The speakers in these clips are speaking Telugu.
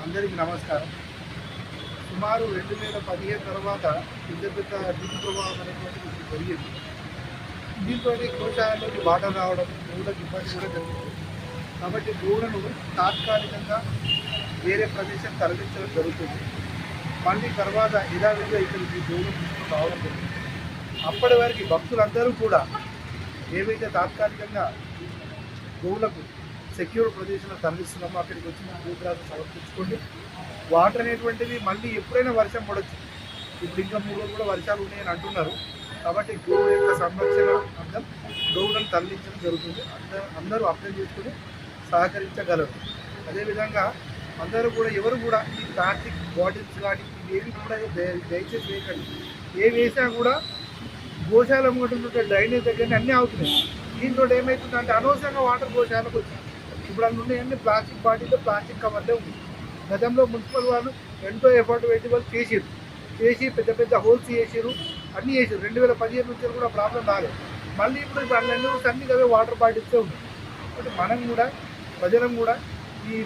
అందరికీ నమస్కారం. సుమారు 2015 తర్వాత పెద్ద పెద్ద నీటి ప్రవాహం అనేటువంటిది పెరిగింది. దీంతో గోశాలలోకి వాటర్ రావడం, గోవులకు ఇబ్బంది కూడా జరుగుతుంది. కాబట్టి గోవులను తాత్కాలికంగా వేరే ప్రదేశం తరలించడం జరుగుతుంది. మళ్ళీ తర్వాత యథావిధిగా ఇక్కడికి గోవులను తీసుకుని రావడం జరుగుతుంది. అప్పటి వరకు భక్తులందరూ కూడా ఏవైతే తాత్కాలికంగా గోవులకు సెక్యూర్ ప్రదేశంలో తరలిస్తున్నామో అక్కడికి వచ్చిన భూగ్రాసం సమర్పించుకోండి. వాటర్ అనేటువంటిది మళ్ళీ ఎప్పుడైనా వర్షం పడవచ్చు. ఇప్పుడు ఇంకా 3 రోజులు కూడా వర్షాలు ఉన్నాయని అంటున్నారు. కాబట్టి గోవు యొక్క సంరక్షణ అర్థం గోవులను తరలించడం జరుగుతుంది. అందరూ అర్థం చేసుకుని సహకరించగలరు. అదేవిధంగా అందరూ కూడా ఎవరు కూడా ఈ ప్లాస్టిక్ బాటిల్స్ కానీ ఇవేవి కూడా దయచేసి వేయకండి. ఏ వేసినా కూడా గోశాల ముందు డ్రైనేజ్ దగ్గరనే అన్నీ అవుతున్నాయి. దీంతో ఏమవుతుందంటే అనవసరంగా వాటర్ గోశాలకు వచ్చింది. ఇప్పుడు అందులో ప్లాస్టిక్ బాటిల్లో ప్లాస్టిక్ కవర్లే ఉంది. గతంలో మున్సిపల్ వాళ్ళు ఎంతో ఎఫర్ట్ పెట్టి వాళ్ళు చేసి పెద్ద పెద్ద హోల్స్ చేసారు, అన్నీ చేసారు. 2015 నుంచి కూడా ప్రాబ్లం రాలేదు. మళ్ళీ ఇప్పుడు అన్నీ కదా వాటర్ బాటిల్సే ఉంది. కాబట్టి మనం కూడా ప్రజలం కూడా ఈ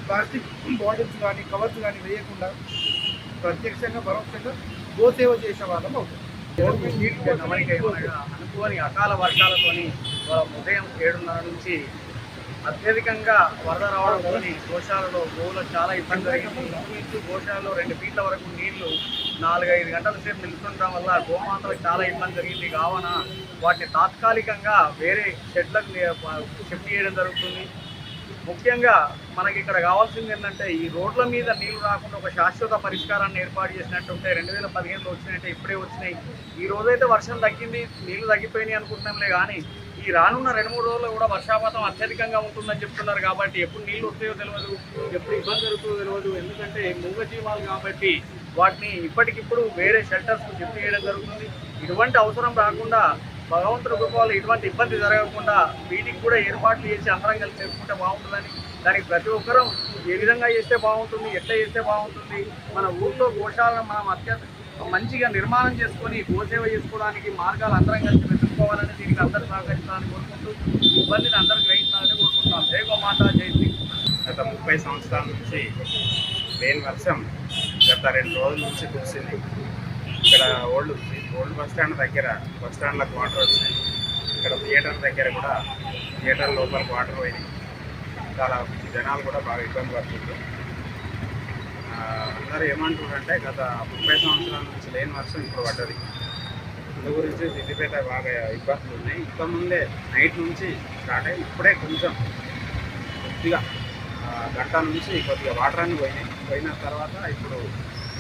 ప్లాస్టిక్ బాటిల్స్ కానీ కవర్స్ కానీ వేయకుండా ప్రత్యక్షంగా పరోక్షంగా గోసేవ చేసే వాళ్ళం అవుతుంది. అనుకోని అకాల వర్షాలతోని ఉదయం 7:30 నుంచి అత్యధికంగా వరద రావడంతో గోశాలలో గోవులకు చాలా ఇబ్బంది జరిగింది. ఇంచుమించు గోశాలలో 2 ఫీట్ల వరకు నీళ్లు 4-5 గంటల సేపు నిలుస్తుండడం వల్ల గోమాతలకు చాలా ఇబ్బంది జరిగింది. కావున వాటిని తాత్కాలికంగా వేరే షెడ్లకు షిఫ్ట్ చేయడం జరుగుతుంది. ముఖ్యంగా మనకి ఇక్కడ కావాల్సింది ఏంటంటే ఈ రోడ్ల మీద నీళ్లు రాకుండా ఒక శాశ్వత పరిష్కారాన్ని ఏర్పాటు చేసినట్టుంటే 2015లో వచ్చినట్టే ఇప్పుడే వచ్చినాయి. ఈ రోజైతే వర్షం తగ్గింది, నీళ్లు తగ్గిపోయినాయి అనుకుంటున్నాంలే. కానీ ఈ రానున్న 2-3 రోజుల్లో కూడా వర్షాపాతం అత్యధికంగా ఉంటుందని చెప్తున్నారు. కాబట్టి ఎప్పుడు నీళ్లు వస్తాయో తెలియదు, ఎప్పుడు ఇబ్బంది జరుగుతుందో తెలియదు. ఎందుకంటే మూగజీవాలు కాబట్టి వాటిని ఇప్పటికిప్పుడు వేరే షెల్టర్స్కు షిఫ్ట్ చేయడం జరుగుతుంది. ఇటువంటి అవసరం రాకుండా భగవంతుడి కృపలో ఇటువంటి ఇబ్బంది జరగకుండా వీటికి కూడా ఏర్పాట్లు చేసి అందరం కలిసి చేసుకుంటే బాగుంటుందని, దానికి ప్రతి ఒక్కరూ ఏ విధంగా చేస్తే బాగుంటుంది, ఎట్లా చేస్తే బాగుంటుంది, మన ఊళ్ళో గోశాలను మనం మంచిగా నిర్మాణం చేసుకొని గోసేవ చేసుకోవడానికి మార్గాలు అందరం కలిసి వెతుక్కోవాలని, దీనికి అందరూ సహకరించాలని కోరుకుంటూ ఇబ్బందిని అందరూ గ్రహించాలని కోరుకుంటున్నాం. జై గోమాత, జై శ్రీ. గత 30 సంవత్సరాల నుంచి లేని వర్షం గత 2 రోజుల నుంచి కురిసింది. ఇక్కడ ఓల్డ్ బస్ స్టాండ్ దగ్గర బస్ స్టాండ్లకు వాటర్ వచ్చినాయి. ఇక్కడ థియేటర్ దగ్గర కూడా థియేటర్ లోపలికి వాటర్ పోయినాయి. చాలా జనాలు కూడా బాగా ఇబ్బంది పడుతుంది. అందరూ ఏమంటున్నారంటే గత 30 సంవత్సరాల నుంచి లేని వర్షం ఇప్పుడు పడ్డది. ఇందు గురించి సిద్దిపేట బాగా ఇబ్బందులు ఉన్నాయి. ఇంతకుముందే నైట్ నుంచి స్టార్ట్ అయ్యి ఇప్పుడే కొంచెం కొద్దిగా గంట నుంచి కొద్దిగా వాటర్ అన్ని పోయిన తర్వాత ఇప్పుడు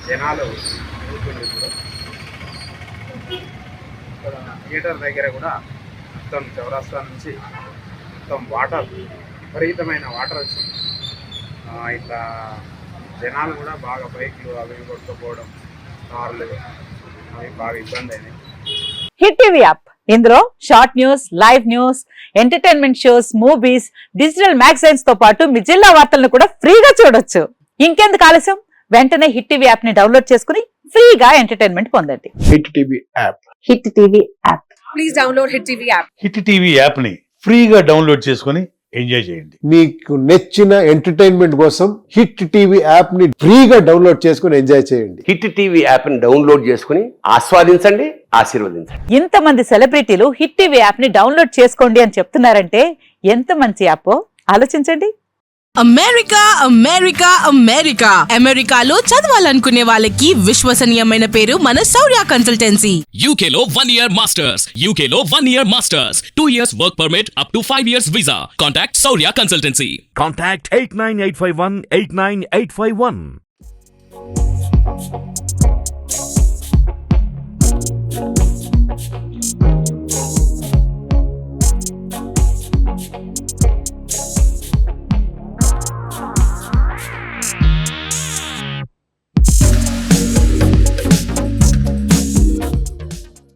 జనాలు తిరుగుతుంది. ఇప్పుడు ఇక్కడ థియేటర్ దగ్గర కూడా మొత్తం చౌరస్తా నుంచి మొత్తం వాటర్ విపరీతమైన వాటర్ వచ్చింది. ఇట్లా జనాలు కూడా బాగా బైక్లు అవి కొట్టుకుపోవడం, కార్లు అవి బాగా ఇబ్బంది అయినాయి. హిట్ టీవీ యాప్, ఇందులో short news, live news, entertainment shows, movies, digital magazines తో పాటు మీ జిల్లా వార్తలను కూడా ఫ్రీగా చూడొచ్చు. ఇంకెందుకు ఆలస్యం, వెంటనే హిట్ టీవీ యాప్ ని డౌన్లోడ్ చేసుకుని ఫ్రీగా ఎంటర్టైన్మెంట్ పొందండి. Hit TV app. Hit TV app. Please download hit TV app. Hit TV app ని ఫ్రీగా డౌన్లోడ్ చేసుకుని ఎంజాయ్ చేయండి. మీకు నచ్చిన ఎంటర్టైన్మెంట్ కోసం హిట్ టీవీ యాప్ ని ఫ్రీగా డౌన్లోడ్ చేసుకుని ఎంజాయ్ చేయండి. హిట్ టీవీ యాప్ ని డౌన్లోడ్ చేసుకుని ఆస్వాదించండి, ఆశీర్వదించండి. ఇంతమంది సెలబ్రిటీలు హిట్ టీవీ యాప్ ని డౌన్లోడ్ చేసుకోండి అని చెప్తున్నారంటే ఎంత మంచి యాప్ ఆలోచించండి. అమెరికా అమెరికా అమెరికా అమెరికాలో చదవాలనుకునే వాళ్ళకి విశ్వసనీయమైన పేరు మన శౌర్య కన్సల్టెన్సీ. UK లో 1 year masters, UK లో 1 year masters, 2 years work permit up to 5 years visa. Contact Saurya Consultancy. Contact 89851 89851.